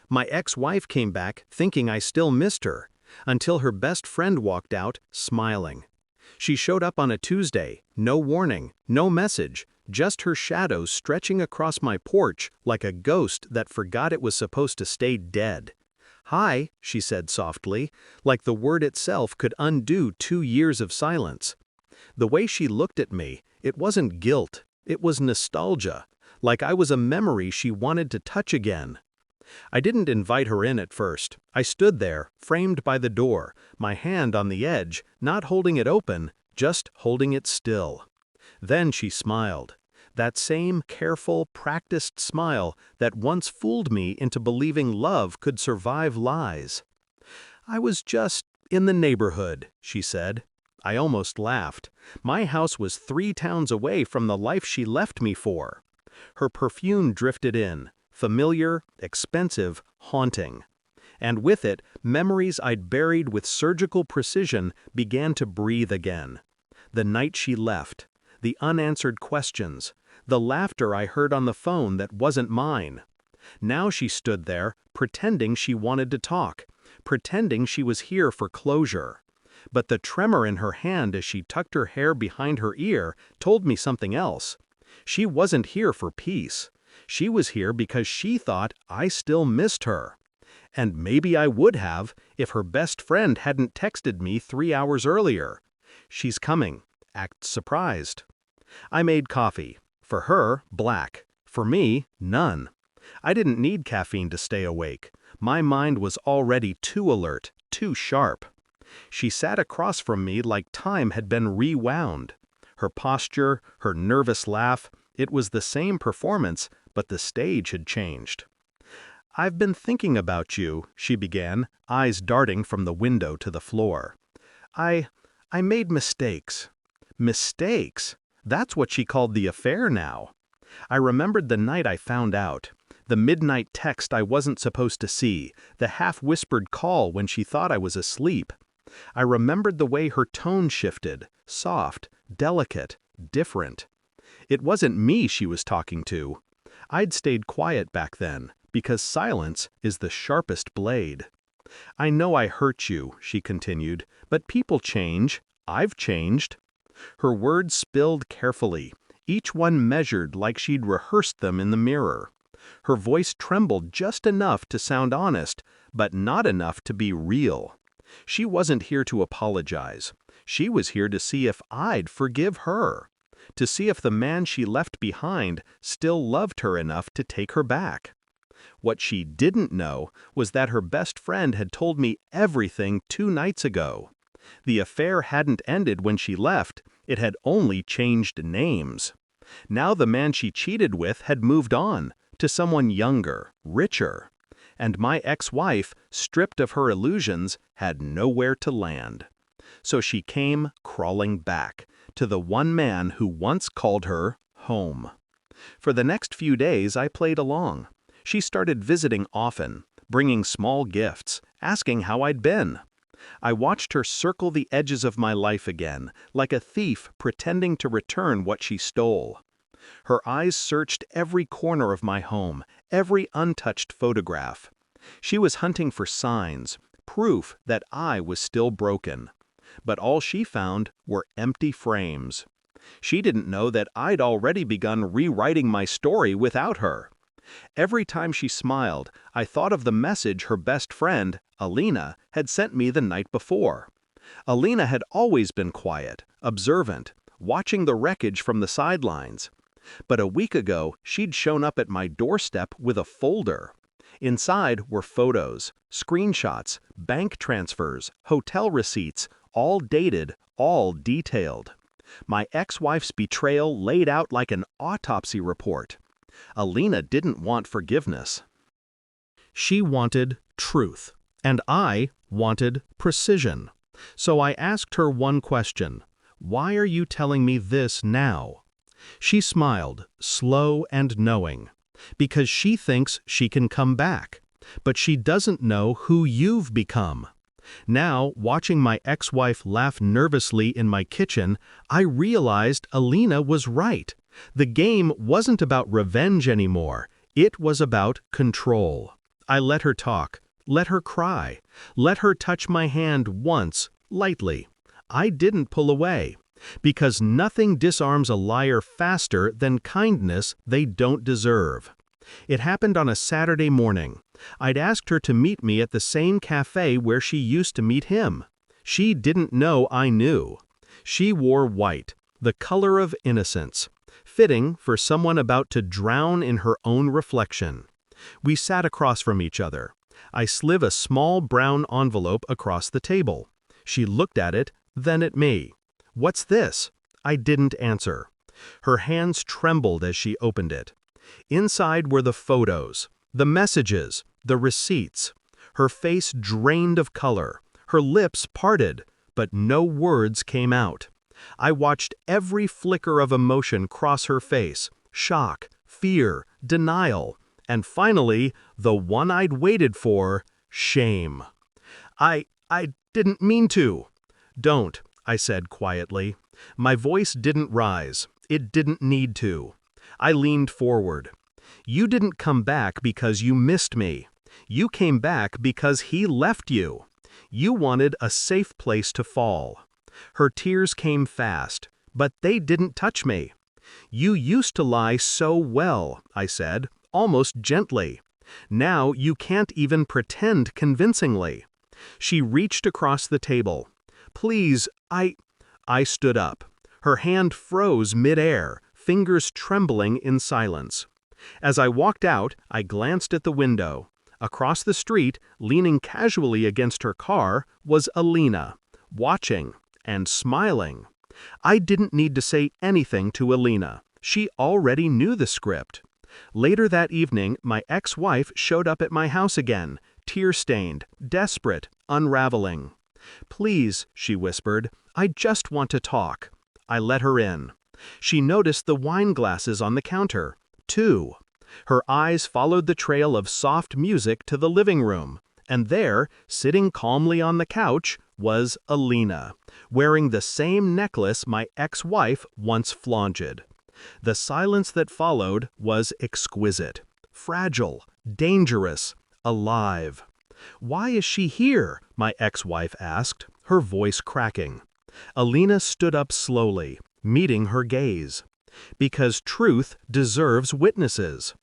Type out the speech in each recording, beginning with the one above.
My ex-wife came back thinking I still missed her, until her best friend walked out, smiling. She showed up on a Tuesday, no warning, no message, just her shadow stretching across my porch like a ghost that forgot it was supposed to stay dead. "Hi," she said softly, like the word itself could undo 2 years of silence. The way she looked at me, it wasn't guilt, it was nostalgia, like I was a memory she wanted to touch again. I didn't invite her in at first. I stood there, framed by the door, my hand on the edge, not holding it open, just holding it still. Then she smiled. That same careful, practiced smile that once fooled me into believing love could survive lies. "I was just in the neighborhood," she said. I almost laughed. My house was 3 towns away from the life she left me for. Her perfume drifted in, familiar, expensive, haunting. And with it, memories I'd buried with surgical precision began to breathe again. The night she left, the unanswered questions, the laughter I heard on the phone that wasn't mine. Now she stood there, pretending she wanted to talk, pretending she was here for closure. But the tremor in her hand as she tucked her hair behind her ear told me something else. She wasn't here for peace. She was here because she thought I still missed her. And maybe I would have if her best friend hadn't texted me 3 hours earlier. "She's coming. Act surprised." I made coffee. For her, black. For me, none. I didn't need caffeine to stay awake. My mind was already too alert, too sharp. She sat across from me like time had been rewound. Her posture, her nervous laugh, it was the same performance, but the stage had changed. "I've been thinking about you," she began, eyes darting from the window to the floor. I made mistakes." Mistakes? That's what she called the affair now. I remembered the night I found out. The midnight text I wasn't supposed to see, the half-whispered call when she thought I was asleep. I remembered the way her tone shifted, soft, delicate, different. It wasn't me she was talking to. I'd stayed quiet back then, because silence is the sharpest blade. "I know I hurt you," she continued, "but people change. I've changed." Her words spilled carefully, each one measured like she'd rehearsed them in the mirror. Her voice trembled just enough to sound honest, but not enough to be real. She wasn't here to apologize. She was here to see if I'd forgive her, to see if the man she left behind still loved her enough to take her back. What she didn't know was that her best friend had told me everything 2 nights ago. The affair hadn't ended when she left, it had only changed names. Now the man she cheated with had moved on, to someone younger, richer. And my ex-wife, stripped of her illusions, had nowhere to land. So she came crawling back, to the one man who once called her home. For the next few days I played along. She started visiting often, bringing small gifts, asking how I'd been. I watched her circle the edges of my life again, like a thief pretending to return what she stole. Her eyes searched every corner of my home, every untouched photograph. She was hunting for signs, proof that I was still broken. But all she found were empty frames. She didn't know that I'd already begun rewriting my story without her. Every time she smiled, I thought of the message her best friend, Alina, had sent me the night before. Alina had always been quiet, observant, watching the wreckage from the sidelines. But a week ago, she'd shown up at my doorstep with a folder. Inside were photos, screenshots, bank transfers, hotel receipts, all dated, all detailed. My ex-wife's betrayal laid out like an autopsy report. Alina didn't want forgiveness. She wanted truth, and I wanted precision. So I asked her one question: "Why are you telling me this now?" She smiled, slow and knowing. "Because she thinks she can come back. But she doesn't know who you've become." Now, watching my ex-wife laugh nervously in my kitchen, I realized Alina was right. The game wasn't about revenge anymore. It was about control. I let her talk, let her cry, let her touch my hand once, lightly. I didn't pull away, because nothing disarms a liar faster than kindness they don't deserve. It happened on a Saturday morning. I'd asked her to meet me at the same cafe where she used to meet him. She didn't know I knew. She wore white, the color of innocence, fitting for someone about to drown in her own reflection. We sat across from each other. I slid a small brown envelope across the table. She looked at it, then at me. "What's this?" I didn't answer. Her hands trembled as she opened it. Inside were the photos, the messages, the receipts. Her face drained of color, her lips parted, but no words came out. I watched every flicker of emotion cross her face: shock, fear, denial, and finally, the one I'd waited for, shame. I didn't mean to." "Don't," I said quietly. My voice didn't rise. It didn't need to. I leaned forward. "You didn't come back because you missed me. You came back because he left you. You wanted a safe place to fall." Her tears came fast, but they didn't touch me. "You used to lie so well," I said, almost gently. "Now you can't even pretend convincingly." She reached across the table. "Please, I stood up. Her hand froze mid-air, fingers trembling in silence. As I walked out, I glanced at the window. Across the street, leaning casually against her car, was Alina, watching and smiling. I didn't need to say anything to Alina. She already knew the script. Later that evening, my ex-wife showed up at my house again, tear-stained, desperate, unraveling. "Please," she whispered, "I just want to talk." I let her in. She noticed the wine glasses on the counter. 2. Her eyes followed the trail of soft music to the living room, and there, sitting calmly on the couch, was Alina, wearing the same necklace my ex-wife once flaunted. The silence that followed was exquisite, fragile, dangerous, alive. "Why is she here?" my ex-wife asked, her voice cracking. Alina stood up slowly, meeting her gaze. "Because truth deserves witnesses."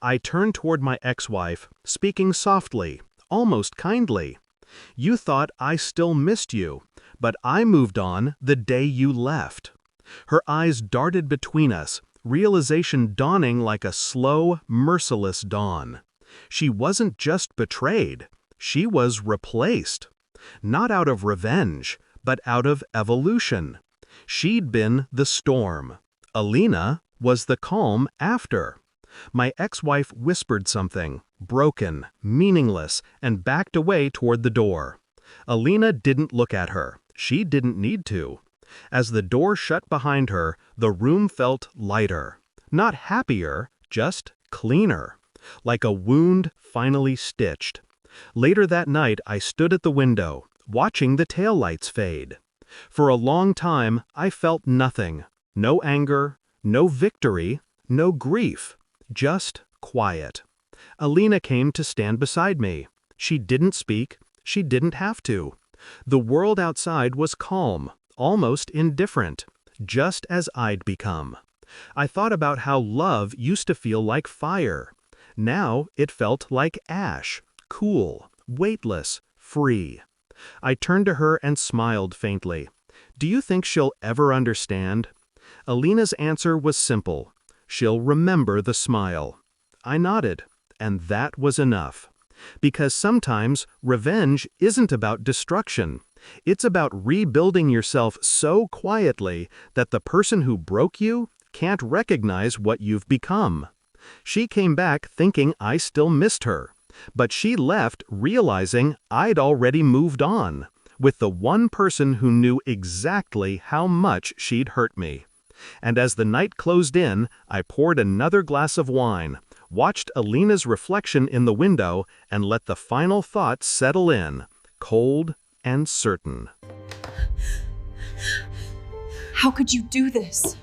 I turned toward my ex-wife, speaking softly, almost kindly. "You thought I still missed you, but I moved on the day you left." Her eyes darted between us, realization dawning like a slow, merciless dawn. She wasn't just betrayed, she was replaced. Not out of revenge, but out of evolution. She'd been the storm. Alina was the calm after. My ex-wife whispered something, broken, meaningless, and backed away toward the door. Alina didn't look at her. She didn't need to. As the door shut behind her, the room felt lighter. Not happier, just cleaner. Like a wound finally stitched. Later that night, I stood at the window, watching the taillights fade. For a long time, I felt nothing. No anger, no victory, no grief. Just quiet. Alina came to stand beside me. She didn't speak. She didn't have to. The world outside was calm, almost indifferent, just as I'd become. I thought about how love used to feel like fire. Now it felt like ash, cool, weightless, free. I turned to her and smiled faintly. "Do you think she'll ever understand?" Alina's answer was simple. "She'll remember the smile." I nodded, and that was enough. Because sometimes revenge isn't about destruction. It's about rebuilding yourself so quietly that the person who broke you can't recognize what you've become. She came back thinking I still missed her, but she left realizing I'd already moved on, with the one person who knew exactly how much she'd hurt me. And as the night closed in, I poured another glass of wine, watched Alina's reflection in the window, and let the final thought settle in, cold and certain. How could you do this?